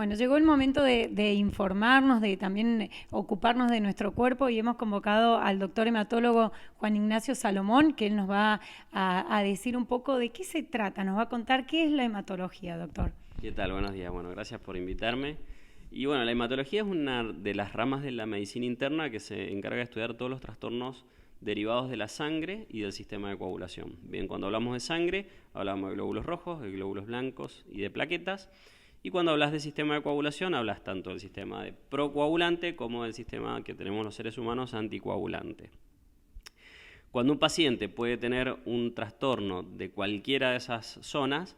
Bueno, llegó el momento de informarnos, de también ocuparnos de nuestro cuerpo y hemos convocado al doctor hematólogo Juan Ignacio Salomón, que él nos va a decir un poco de qué se trata, nos va a contar qué es la hematología, doctor. ¿Qué tal? Buenos días. Bueno, gracias por invitarme. Y bueno, la hematología es una de las ramas de la medicina interna que se encarga de estudiar todos los trastornos derivados de la sangre y del sistema de coagulación. Bien, cuando hablamos de sangre, hablamos de glóbulos rojos, de glóbulos blancos y de plaquetas. Y cuando hablas de sistema de coagulación, hablas tanto del sistema de procoagulante como del sistema que tenemos los seres humanos anticoagulante. Cuando un paciente puede tener un trastorno de cualquiera de esas zonas,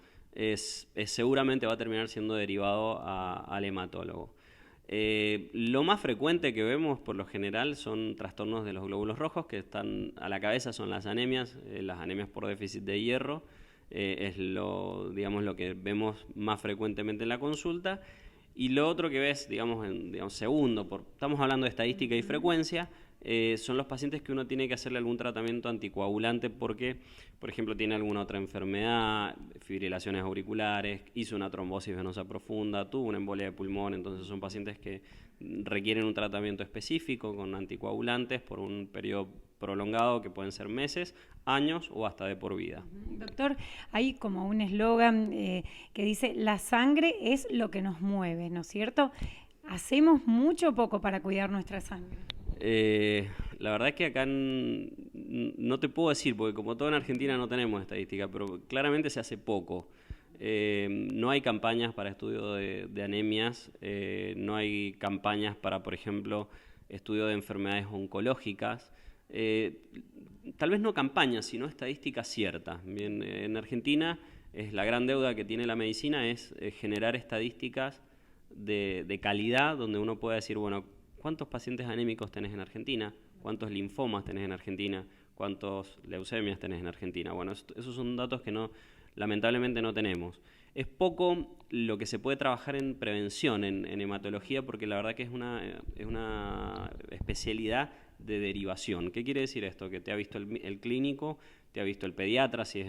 seguramente va a terminar siendo derivado al hematólogo. Lo más frecuente que vemos por lo general son trastornos de los glóbulos rojos, que están a la cabeza, son las anemias por déficit de hierro, es lo que vemos más frecuentemente en la consulta. Y lo otro que ves, segundo, estamos hablando de estadística y frecuencia, son los pacientes que uno tiene que hacerle algún tratamiento anticoagulante porque, por ejemplo, tiene alguna otra enfermedad, fibrilaciones auriculares, hizo una trombosis venosa profunda, tuvo una embolia de pulmón, entonces son pacientes que requieren un tratamiento específico con anticoagulantes por un periodo prolongado que pueden ser meses, años o hasta de por vida. Doctor, hay como un eslogan que dice, la sangre es lo que nos mueve, ¿no es cierto? ¿Hacemos mucho o poco para cuidar nuestra sangre? La verdad es que acá no te puedo decir, porque como todo en Argentina no tenemos estadística, pero claramente se hace poco. No hay campañas para estudio de anemias, no hay campañas para, por ejemplo, estudio de enfermedades oncológicas. Tal vez no campañas, sino estadísticas ciertas. Bien, en Argentina la gran deuda que tiene la medicina es generar estadísticas de calidad, donde uno pueda decir, bueno, ¿cuántos pacientes anémicos tenés en Argentina? ¿Cuántos linfomas tenés en Argentina? ¿Cuántos leucemias tenés en Argentina? Bueno, esos son datos que lamentablemente no tenemos. Es poco lo que se puede trabajar en prevención en hematología, porque la verdad que es una especialidad de derivación. ¿Qué quiere decir esto? Que te ha visto el clínico, te ha visto el pediatra si es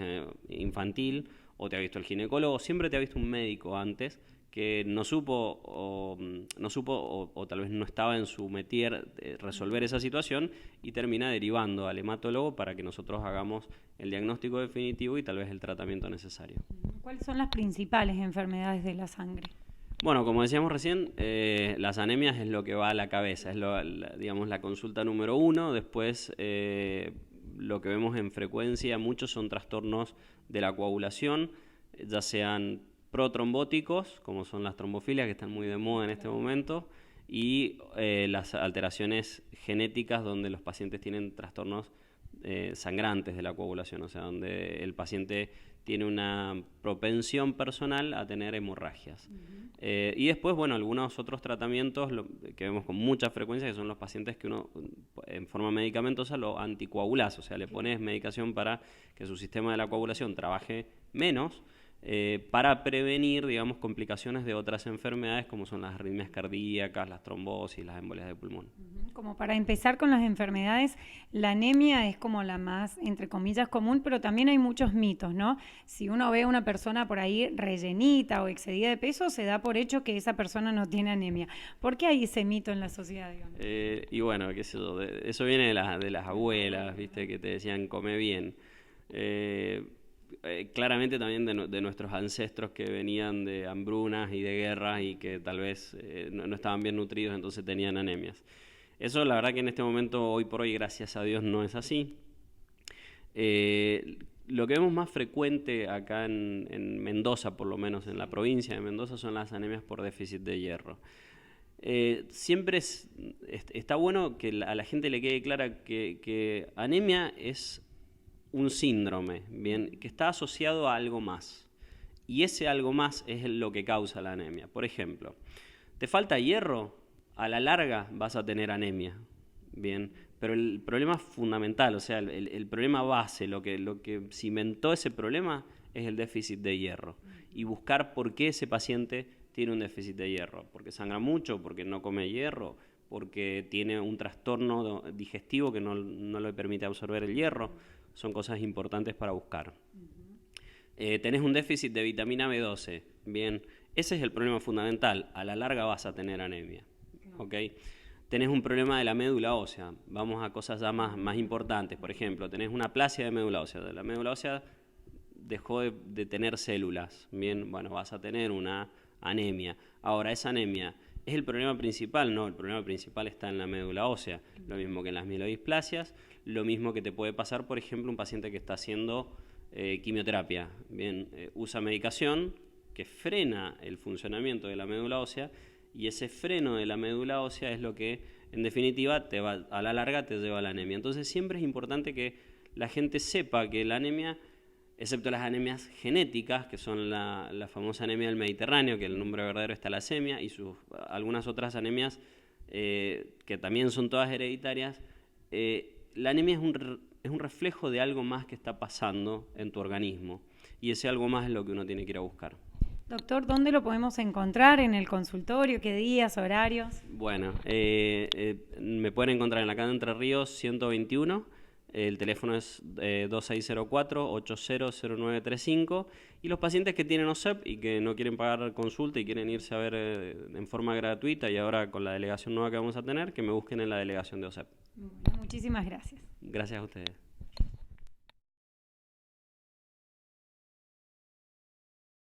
infantil, o te ha visto el ginecólogo, siempre te ha visto un médico antes que no supo o tal vez no estaba en su métier resolver esa situación y termina derivando al hematólogo para que nosotros hagamos el diagnóstico definitivo y tal vez el tratamiento necesario. ¿Cuáles son las principales enfermedades de la sangre? Bueno, como decíamos recién, las anemias es lo que va a la cabeza, es la consulta número uno. Después, lo que vemos en frecuencia, muchos son trastornos de la coagulación, ya sean protrombóticos, como son las trombofilias, que están muy de moda en este momento, y las alteraciones genéticas, donde los pacientes tienen trastornos sangrantes de la coagulación, o sea, donde el paciente tiene una propensión personal a tener hemorragias. Y después, bueno, algunos otros tratamientos que vemos con mucha frecuencia, que son los pacientes que uno, en forma medicamentosa, lo anticoagulás, o sea, le pones medicación para que su sistema de la coagulación trabaje menos, para prevenir, complicaciones de otras enfermedades como son las arritmias cardíacas, las trombosis, las embolias de pulmón. Como para empezar con las enfermedades, la anemia es como la más, entre comillas, común, pero también hay muchos mitos, ¿no? Si uno ve a una persona por ahí rellenita o excedida de peso, se da por hecho que esa persona no tiene anemia. ¿Por qué hay ese mito en la sociedad, digamos? Y bueno, qué sé yo, eso viene de las abuelas, ¿viste? Que te decían, come bien. Claramente también de nuestros ancestros que venían de hambrunas y de guerras y que tal vez no estaban bien nutridos, entonces tenían anemias. Eso la verdad que en este momento, hoy por hoy, gracias a Dios, no es así. Lo que vemos más frecuente acá en Mendoza, por lo menos en la provincia de Mendoza, son las anemias por déficit de hierro. Siempre está bueno que a la gente le quede clara que anemia es un síndrome, bien, que está asociado a algo más. Y ese algo más es lo que causa la anemia. Por ejemplo, ¿te falta hierro? A la larga vas a tener anemia, bien, pero el problema fundamental, o sea, el problema base, lo que cimentó ese problema es el déficit de hierro. Y buscar por qué ese paciente tiene un déficit de hierro, porque sangra mucho, porque no come hierro, porque tiene un trastorno digestivo que no le permite absorber el hierro. Son cosas importantes para buscar. Tenés un déficit de vitamina B12, bien, Ese es el problema fundamental. A la larga vas a tener anemia. ¿Ok? Tenés un problema de la médula ósea. Vamos a cosas ya más importantes. Por ejemplo, tenés una aplasia de médula ósea. La médula ósea dejó de tener células. Bien, bueno, vas a tener una anemia. Ahora, esa anemia es el problema principal, no, el problema principal está en la médula ósea. Lo mismo que en las mielodisplasias, lo mismo que te puede pasar, por ejemplo, un paciente que está haciendo quimioterapia. Bien, usa medicación que frena el funcionamiento de la médula ósea, y ese freno de la médula ósea es lo que, en definitiva, a la larga te lleva a la anemia. Entonces siempre es importante que la gente sepa que la anemia, excepto las anemias genéticas, que son la famosa anemia del Mediterráneo, que el nombre verdadero es talasemia, y algunas otras anemias que también son todas hereditarias, la anemia es un reflejo de algo más que está pasando en tu organismo, y ese algo más es lo que uno tiene que ir a buscar. Doctor, ¿dónde lo podemos encontrar? ¿En el consultorio? ¿Qué días, horarios? Bueno, me pueden encontrar en la calle Entre Ríos 121. El teléfono es 2604-800935. Y los pacientes que tienen OSEP y que no quieren pagar consulta y quieren irse a ver en forma gratuita, y ahora con la delegación nueva que vamos a tener, que me busquen en la delegación de OSEP. Bueno, muchísimas gracias. Gracias a ustedes.